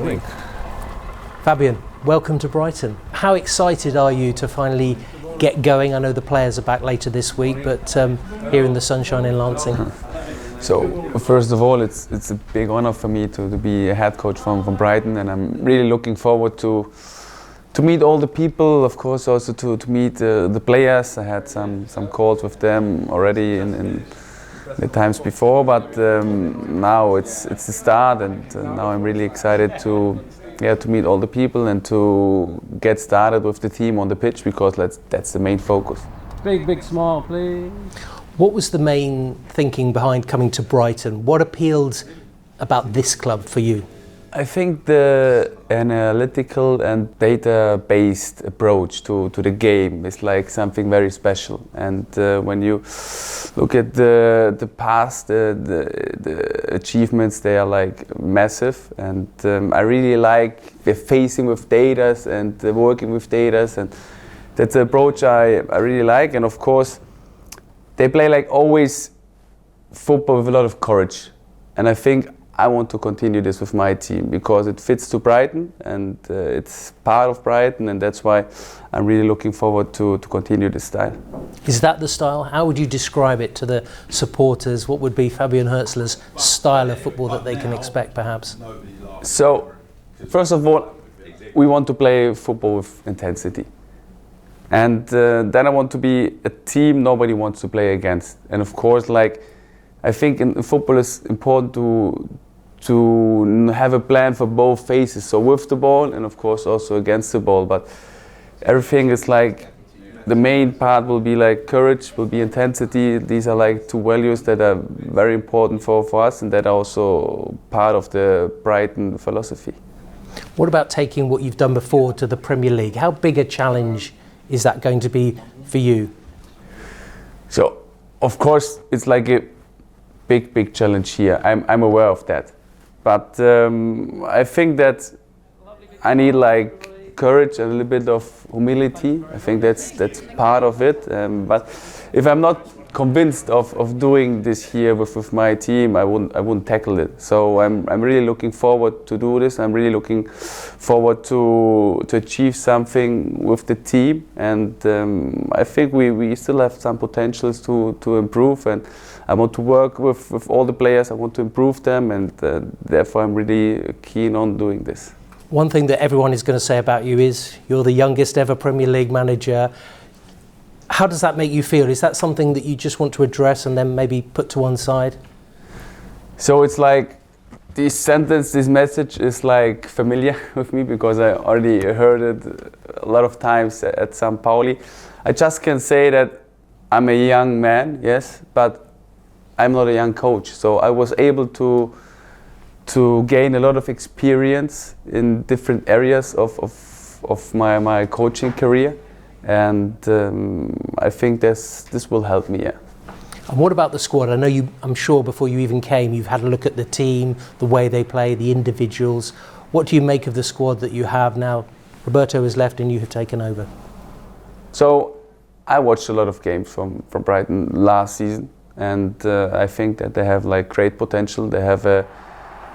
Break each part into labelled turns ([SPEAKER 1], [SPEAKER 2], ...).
[SPEAKER 1] Morning.
[SPEAKER 2] Fabian, welcome to Brighton. How excited are you to finally get going? I know the players are back later this week, but here in the sunshine in Lansing.
[SPEAKER 1] So first of all, it's a big honor for me to be a head coach from Brighton, and I'm really looking forward to meet all the people. Of course, also to meet the players. I had some calls with them already in the times before, but now it's the start, and now I'm really excited to meet all the people and to get started with the team on the pitch, because that's the main focus.
[SPEAKER 3] Big smile, please.
[SPEAKER 2] What was the main thinking behind coming to Brighton? What appealed about this club for you?
[SPEAKER 1] I think the analytical and data-based approach to the game is like something very special. And when you look at the past, the achievements, they are like massive. And I really like the facing with data and the working with data, and that's the approach I really like. And of course, they play like always football with a lot of courage. And I think I want to continue this with my team because it fits to Brighton, and it's part of Brighton, and that's why I'm really looking forward to continue this style.
[SPEAKER 2] Is that the style? How would you describe it to the supporters? What would be Fabian Hurzeler's style of football that they can expect, perhaps?
[SPEAKER 1] So, first of all, we want to play football with intensity. And then I want to be a team nobody wants to play against. And of course, I think in football it's important to have a plan for both phases. So with the ball and of course also against the ball. But everything is like, the main part will be like courage, will be intensity. These are like two values that are very important for us, and that are also part of the Brighton philosophy.
[SPEAKER 2] What about taking what you've done before to the Premier League? How big a challenge is that going to be for you?
[SPEAKER 1] So of course it's like a big challenge here. I'm aware of that, but I think that I need like courage and a little bit of humility. I think that's part of it. But if I'm not convinced of doing this here with my team, I wouldn't tackle it. So I'm really looking forward to do this. I'm really looking forward to achieve something with the team, and I think we still have some potentials to improve, and I want to work with all the players. I want to improve them, and therefore I'm really keen on doing this.
[SPEAKER 2] One thing that everyone is going to say about you is you're the youngest ever Premier League manager. How does that make you feel? Is that something that you just want to address and then maybe put to one side?
[SPEAKER 1] So it's like this sentence, this message is like familiar with me because I already heard it a lot of times at St. Pauli. I just can say that I'm a young man, yes, but I'm not a young coach. So I was able to gain a lot of experience in different areas of my coaching career. And I think this will help me, yeah.
[SPEAKER 2] And what about the squad? I know I'm sure before you even came, you've had a look at the team, the way they play, the individuals. What do you make of the squad that you have now? Roberto has left and you have taken over. So
[SPEAKER 1] I watched a lot of games from Brighton last season, and I think that they have like great potential. They have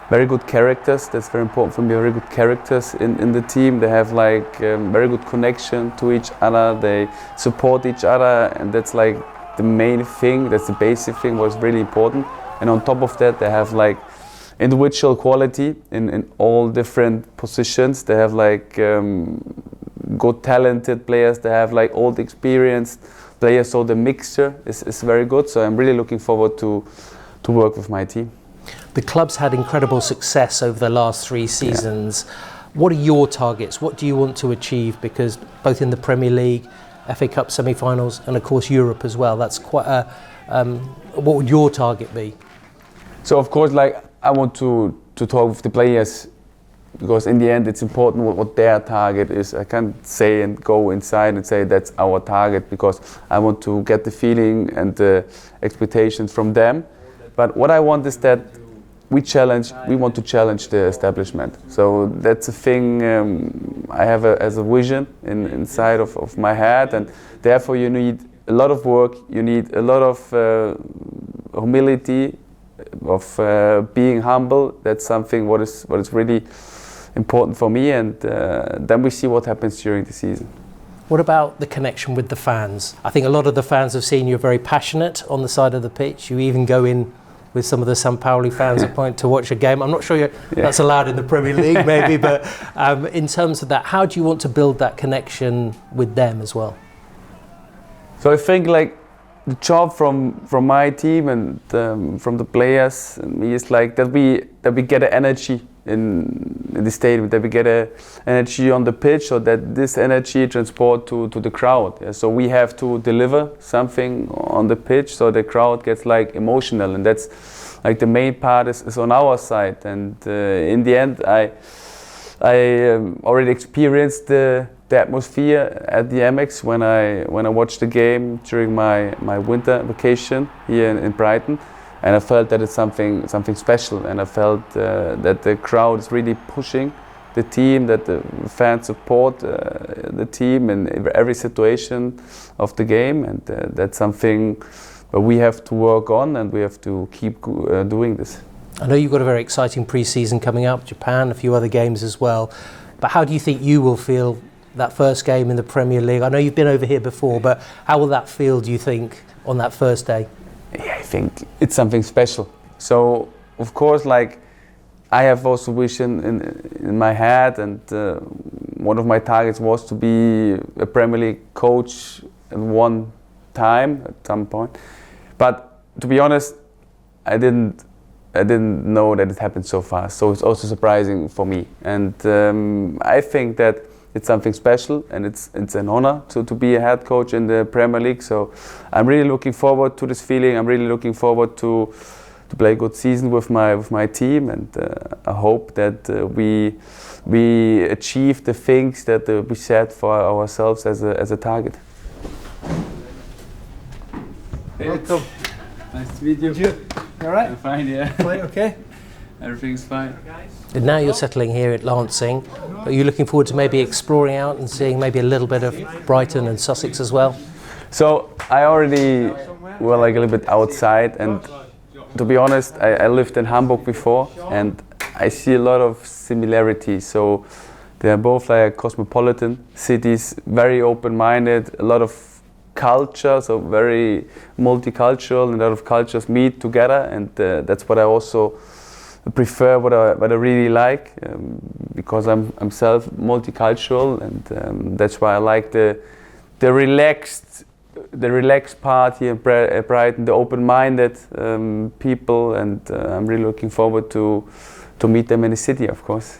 [SPEAKER 1] very good characters. That's very important for me. Very good characters in the team. They have like very good connection to each other. They support each other, and that's like the main thing. That's the basic thing. Was really important. And on top of that, they have like individual quality in all different positions. They have like good talented players. They have like old experienced players. So the mixture is very good. So I'm really looking forward to work with my team.
[SPEAKER 2] The club's had incredible success over the last 3 seasons. Yeah. What are your targets? What do you want to achieve? Because both in the Premier League, FA Cup semi-finals, and of course Europe as well, that's quite a... what would your target be?
[SPEAKER 1] So of course, like, I want to talk with the players, because in the end it's important what their target is. I can't say and go inside and say that's our target, because I want to get the feeling and the expectations from them. But what I want is that we want to challenge the establishment. So that's a thing I have as a vision inside of my head, and therefore you need a lot of work, you need a lot of humility, of being humble. That's something what is really important for me, and then we see what happens during the season.
[SPEAKER 2] What about the connection with the fans? I think a lot of the fans have seen you're very passionate on the side of the pitch. You even go in with some of the St. Pauli fans at point to watch a game. I'm not sure that's allowed in the Premier League maybe, but in terms of that, how do you want to build that connection with them as well?
[SPEAKER 1] So I think like the job from my team and from the players and me is like that we get an energy in the stadium, that we get an energy on the pitch, so that this energy transport to the crowd. Yeah? So we have to deliver something on the pitch so the crowd gets like emotional, and that's like the main part is on our side. And in the end, I already experienced the atmosphere at the Amex when I watched the game during my winter vacation here in Brighton. And I felt that it's something special, and I felt that the crowd is really pushing the team, that the fans support the team in every situation of the game, and that's something that we have to work on, and we have to keep doing this.
[SPEAKER 2] I know you've got a very exciting pre-season coming up, Japan, a few other games as well, but how do you think you will feel that first game in the Premier League? I know you've been over here before, but how will that feel, do you think, on that first day?
[SPEAKER 1] Yeah, I think it's something special. So, of course, like I have also vision in my head, and one of my targets was to be a Premier League coach at one time, at some point. But to be honest, I didn't know that it happened so fast. So it's also surprising for me, and I think that it's something special, and it's an honor to be a head coach in the Premier League. So I'm really looking forward to this feeling. I'm really looking forward to play a good season with my team, and I hope that we achieve the things that we set for ourselves as a target.
[SPEAKER 3] Hey, welcome. Nice to meet you.
[SPEAKER 4] You all right?
[SPEAKER 3] I'm fine, yeah.
[SPEAKER 4] Play okay?
[SPEAKER 3] Everything's fine.
[SPEAKER 2] And now you're settling here at Lancing. Are you looking forward to maybe exploring out and seeing maybe a little bit of Brighton and Sussex as well?
[SPEAKER 1] So I already were like a little bit outside, and to be honest, I lived in Hamburg before, and I see a lot of similarities. So they're both like cosmopolitan cities, very open-minded, a lot of culture, so very multicultural, and a lot of cultures meet together, and that's what I also prefer, what I really like, because I'm self multicultural, and that's why I like the relaxed part here at Brighton, the open-minded people, and I'm really looking forward to meet them in the city, of course.